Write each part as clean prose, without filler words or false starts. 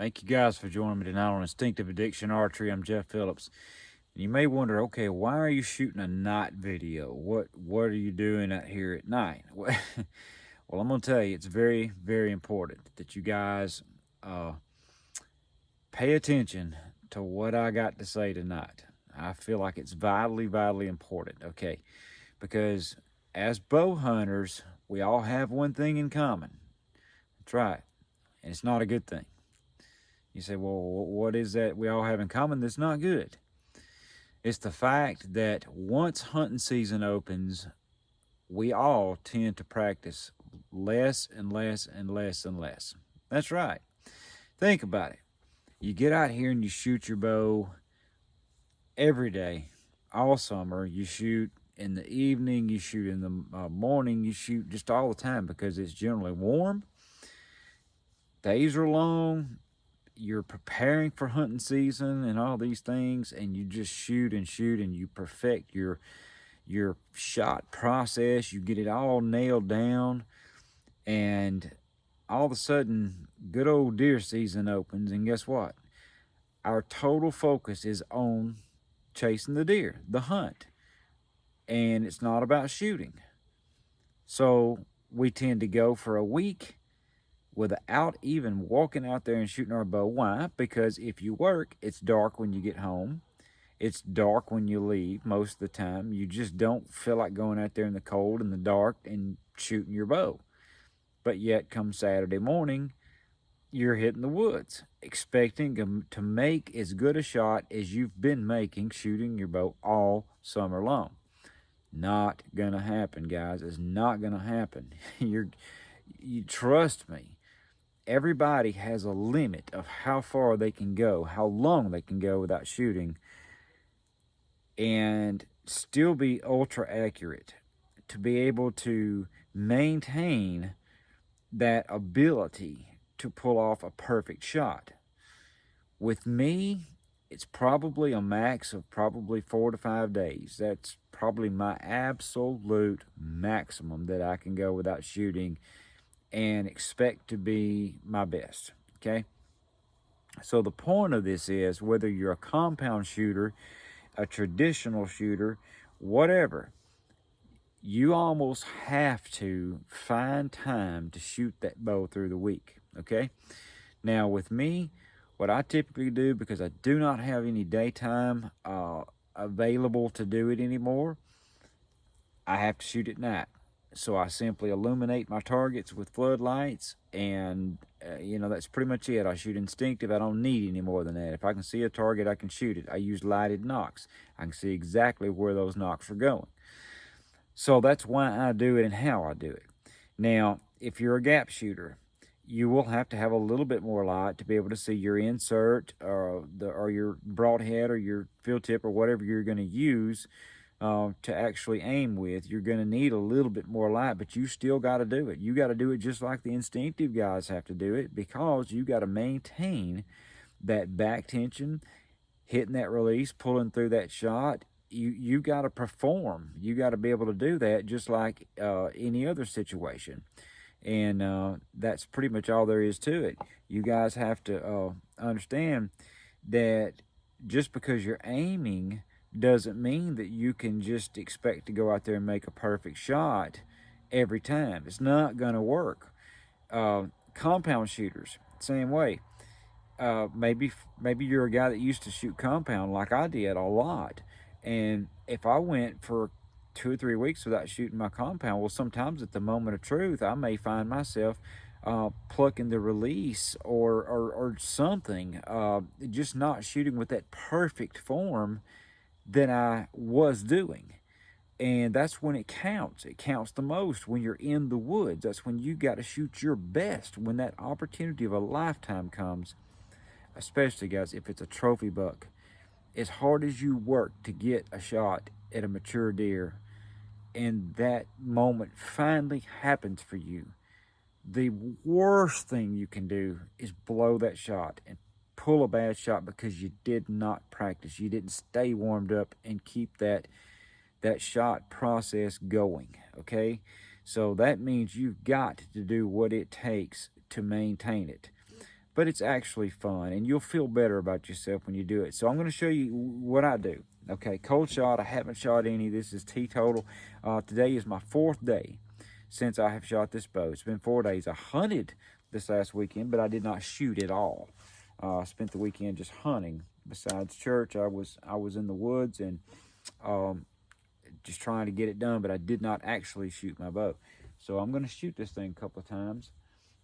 Thank you guys for joining me tonight on Instinctive Addiction Archery. I'm Jeff Phillips. And you may wonder, okay, why are you shooting a night video? What are you doing out here at night? Well, I'm going to tell you, it's very, very important that you guys pay attention to what I got to say tonight. I feel like it's vitally, vitally important, okay? Because as bow hunters, we all have one thing in common. That's right. And it's not a good thing. You say, well, what is that we all have in common that's not good? It's the fact that once hunting season opens, we all tend to practice less and less and less and less. That's right. Think about it. You get out here and you shoot your bow every day, all summer. You shoot in the evening, you shoot in the morning, you shoot just all the time because it's generally warm. Days are long. You're preparing for hunting season and all these things, and you just shoot and shoot, and you perfect your shot process. You get it all nailed down, and all of a sudden, good old deer season opens, and guess what? Our total focus is on chasing the deer, the hunt, and it's not about shooting. So we tend to go for a week without even walking out there and shooting our bow. Why? Because if you work, it's dark when you get home. It's dark when you leave most of the time. You just don't feel like going out there in the cold and the dark and shooting your bow. But yet, come Saturday morning, you're hitting the woods, expecting to make as good a shot as you've been making shooting your bow all summer long. Not gonna happen, guys. It's not gonna happen. You trust me. Everybody has a limit of how far they can go, how long they can go without shooting, and still be ultra accurate, to be able to maintain that ability to pull off a perfect shot. With me, it's probably a max of probably 4 to 5 days. That's probably my absolute maximum that I can go without shooting and expect to be my best, okay? So the point of this is, whether you're a compound shooter, a traditional shooter, whatever, you almost have to find time to shoot that bow through the week, okay? Now with me, what I typically do, because I do not have any daytime available to do it anymore, I have to shoot at night. So I simply illuminate my targets with floodlights, and that's pretty much it. I shoot instinctive. I don't need any more than that. If I can see a target, I can shoot it. I use lighted nocks. I can see exactly where those nocks are going. So that's why I do it and how I do it. Now, if you're a gap shooter, you will have to have a little bit more light to be able to see your insert or your broadhead or your field tip or whatever you're going to use to actually aim with. You're going to need a little bit more light, but you still got to do it. You got to do it just like the instinctive guys have to do it, because you got to maintain that back tension, hitting that release, pulling through that shot. You got to perform. You got to be able to do that just like any other situation. And that's pretty much all there is to it. You guys have to understand that just because you're aiming doesn't mean that you can just expect to go out there and make a perfect shot every time. It's not going to work. Compound shooters, same way. Maybe you're a guy that used to shoot compound like I did a lot. And if I went for 2 or 3 weeks without shooting my compound, well, sometimes at the moment of truth, I may find myself plucking the release or something, just not shooting with that perfect form that I was doing. And that's when it counts. It counts the most when you're in the woods. That's when you got to shoot your best, when that opportunity of a lifetime comes, especially, guys, if it's a trophy buck. As hard as you work to get a shot at a mature deer, and that moment finally happens for you, the worst thing you can do is blow that shot and pull a bad shot because you did not practice. You didn't stay warmed up and keep that shot process going, okay? So that means you've got to do what it takes to maintain it. but it's actually fun, and you'll feel better about yourself when you do it. So I'm going to show you what I do. Okay, cold shot, I haven't shot any. This is teetotal. Today is my 4th day since I have shot this bow. It's been 4 days. I hunted this last weekend, but I did not shoot at all. I spent the weekend just hunting. Besides church, I was in the woods and just trying to get it done, but I did not actually shoot my bow. So I'm going to shoot this thing a couple of times.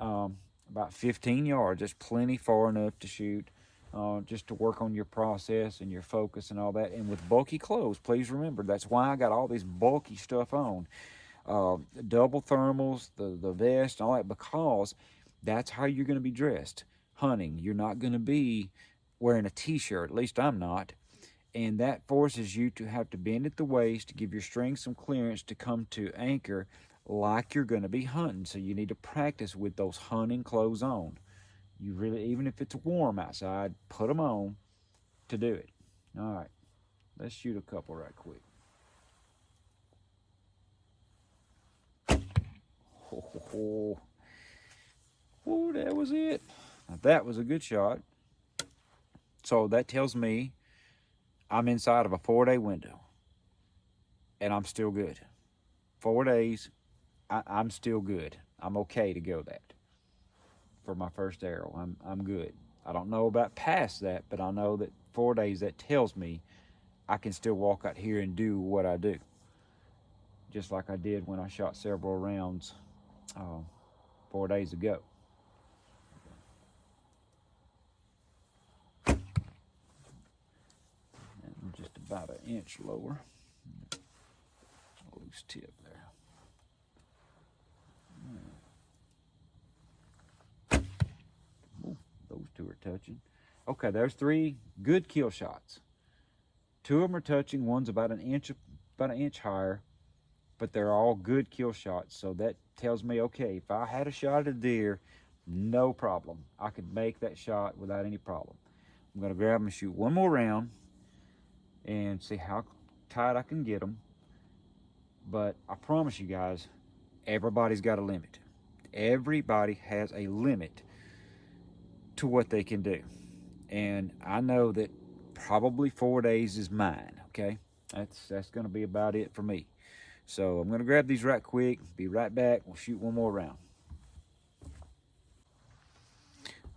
About 15 yards. That's plenty far enough to shoot, just to work on your process and your focus and all that. And with bulky clothes, please remember, that's why I got all this bulky stuff on. Double thermals, the vest, all that, because that's how you're going to be dressed hunting. You're not going to be wearing a t-shirt, at least I'm not, and that forces you to have to bend at the waist to give your string some clearance to come to anchor like you're going to be hunting. So you need to practice with those hunting clothes on. You really, even if it's warm outside, put them on to do it. All right, let's shoot a couple right quick. Oh, that was it. Now, that was a good shot. So that tells me I'm inside of a 4-day window, and I'm still good. 4 days, I'm still good. I'm okay to go that for my first arrow. I'm good. I don't know about past that, but I know that 4 days, that tells me I can still walk out here and do what I do, just like I did when I shot several rounds 4 days ago. And just about an inch lower. Loose tip there. Ooh, those two are touching. Okay, there's 3 good kill shots. 2 of them are touching. One's about an inch higher, but they're all good kill shots. So that tells me, okay, if I had a shot at a deer, no problem. I could make that shot without any problem. I'm gonna grab them and shoot one more round and see how tight I can get them. But I promise you guys, everybody's got a limit. Everybody has a limit to what they can do. And I know that probably 4 days is mine, okay? That's gonna be about it for me. So I'm gonna grab these right quick, be right back. We'll shoot one more round.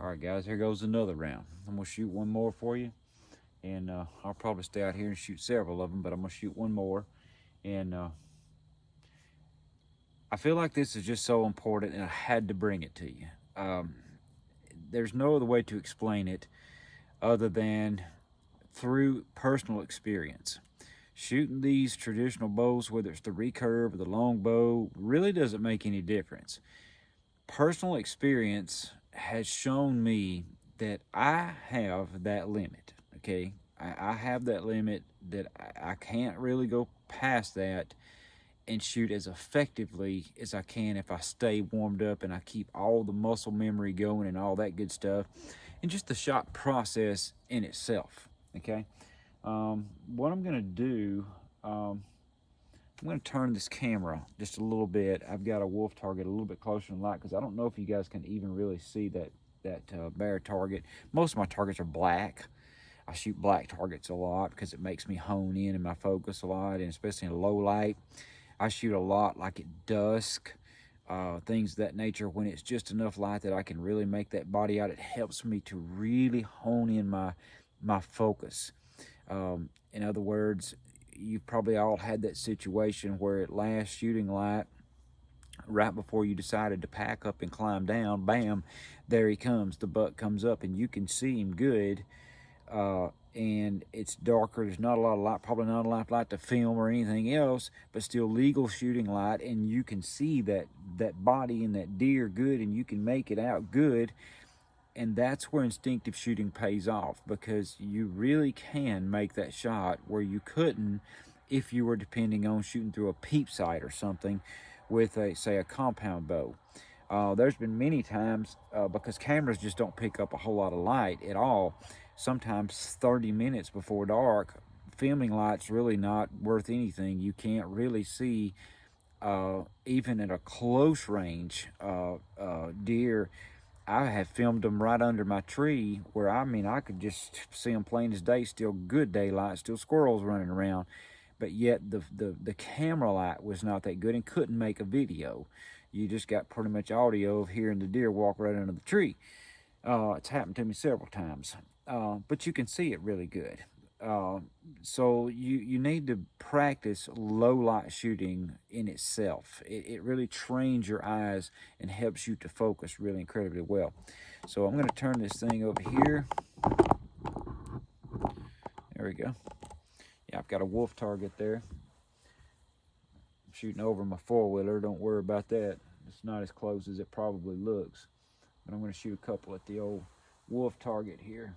All right, guys, here goes another round. I'm gonna shoot one more for you, and I'll probably stay out here and shoot several of them, but I'm gonna shoot one more. And I feel like this is just so important, and I had to bring it to you. There's no other way to explain it other than through personal experience. Shooting these traditional bows, whether it's the recurve or the longbow, really doesn't make any difference. Personal experience has shown me that I have that limit, okay? I have that limit that I can't really go past that and shoot as effectively as I can if I stay warmed up and I keep all the muscle memory going and all that good stuff, and just the shot process in itself, okay? What I'm gonna do, I'm gonna turn this camera just a little bit. I've got a wolf target a little bit closer in light because I don't know if you guys can even really see that bear target. Most of my targets are black. I shoot black targets a lot because it makes me hone in and my focus a lot, and especially in low light. I shoot a lot like at dusk, things of that nature. When it's just enough light that I can really make that body out, it helps me to really hone in my focus. In other words, you've probably all had that situation where at last shooting light, right before you decided to pack up and climb down, bam, there he comes. The buck comes up and you can see him good, and it's darker. There's not a lot of light, probably not a lot of light to film or anything else, but still legal shooting light, and you can see that body and that deer good, and you can make it out good. And that's where instinctive shooting pays off, because you really can make that shot where you couldn't if you were depending on shooting through a peep sight or something with say a compound bow. There's been many times, because cameras just don't pick up a whole lot of light at all, sometimes 30 minutes before dark, filming light's really not worth anything. You can't really see, even at a close range, deer I have filmed them right under my tree where, I mean, I could just see them plain as day, still good daylight, still squirrels running around. But yet the camera light was not that good and couldn't make a video. You just got pretty much audio of hearing the deer walk right under the tree. It's happened to me several times. But you can see it really good. So you need to practice low light shooting in itself. It really trains your eyes and helps you to focus really incredibly well. So I'm going to turn this thing over here. There we go. Yeah, I've got a wolf target there. I'm shooting over my four-wheeler. Don't worry about that. It's not as close as it probably looks. But I'm going to shoot a couple at the old wolf target here.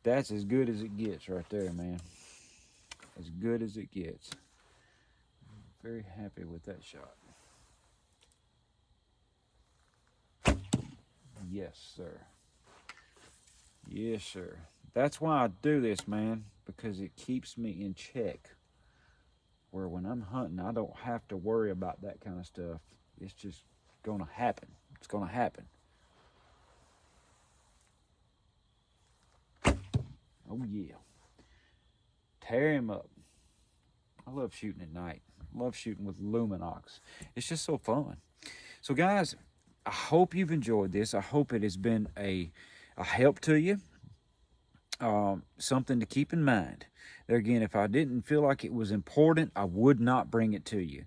That's as good as it gets right there, man. As good as it gets. I'm very happy with that shot. Yes, sir. Yes, sir. That's why I do this, man, because it keeps me in check. Where when I'm hunting, I don't have to worry about that kind of stuff. It's just gonna happen. It's gonna happen. Oh yeah. Tear him up. I love shooting at night. I love shooting with luminox. It's just so fun. So guys, I hope you've enjoyed this. I hope it has been a help to you. Something to keep in mind. There again, if I didn't feel like it was important, I would not bring it to you.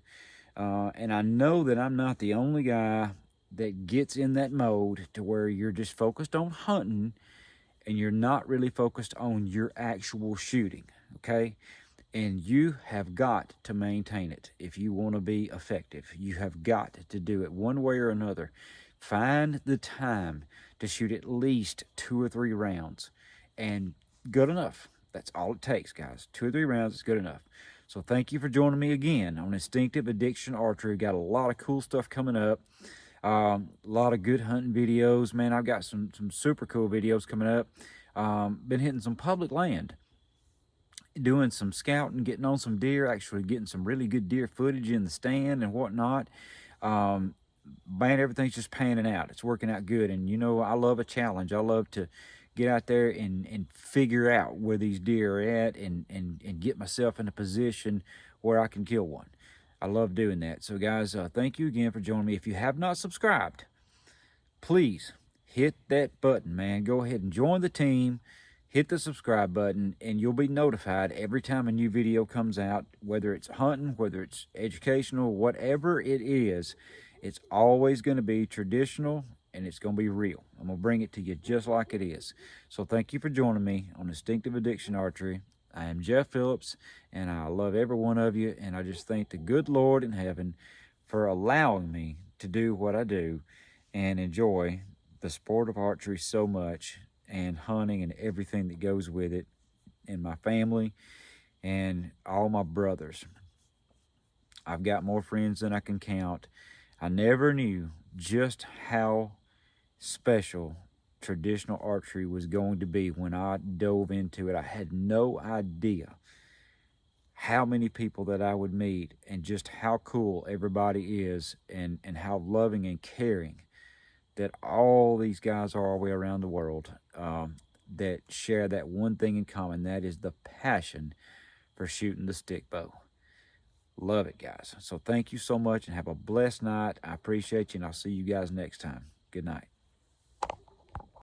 And I know that I'm not the only guy that gets in that mode to where you're just focused on hunting and you're not really focused on your actual shooting, okay? And you have got to maintain it if you want to be effective. You have got to do it one way or another. Find the time to shoot at least 2 or 3 rounds, and good enough. That's all it takes, guys. 2 or 3 rounds is good enough. So thank you for joining me again on Instinctive Addiction Archery. Got a lot of cool stuff coming up. A lot of good hunting videos, man. I've got some super cool videos coming up. Been hitting some public land, doing some scouting, getting on some deer, actually getting some really good deer footage in the stand and whatnot. Man, everything's just panning out. It's working out good. And you know, I love a challenge. I love to get out there and figure out where these deer are at and get myself in a position where I can kill one. I love doing that. So guys, thank you again for joining me. If you have not subscribed, please hit that button, man. Go ahead and join the team. Hit the subscribe button, and you'll be notified every time a new video comes out, whether it's hunting, whether it's educational, whatever it is. It's always going to be traditional, and it's going to be real. I'm going to bring it to you just like it is. So thank you for joining me on Instinctive Addiction Archery. I am Jeff Phillips, and I love every one of you, and I just thank the good Lord in heaven for allowing me to do what I do and enjoy the sport of archery so much, and hunting and everything that goes with it, and my family and all my brothers. I've got more friends than I can count. I never knew just how special traditional archery was going to be when I dove into it. I had no idea how many people that I would meet and just how cool everybody is, and how loving and caring that all these guys are all the way around the world, that share that one thing in common. That is the passion for shooting the stick bow. Love it, guys. So thank you so much and have a blessed night. I appreciate you, and I'll see you guys next time. Good night.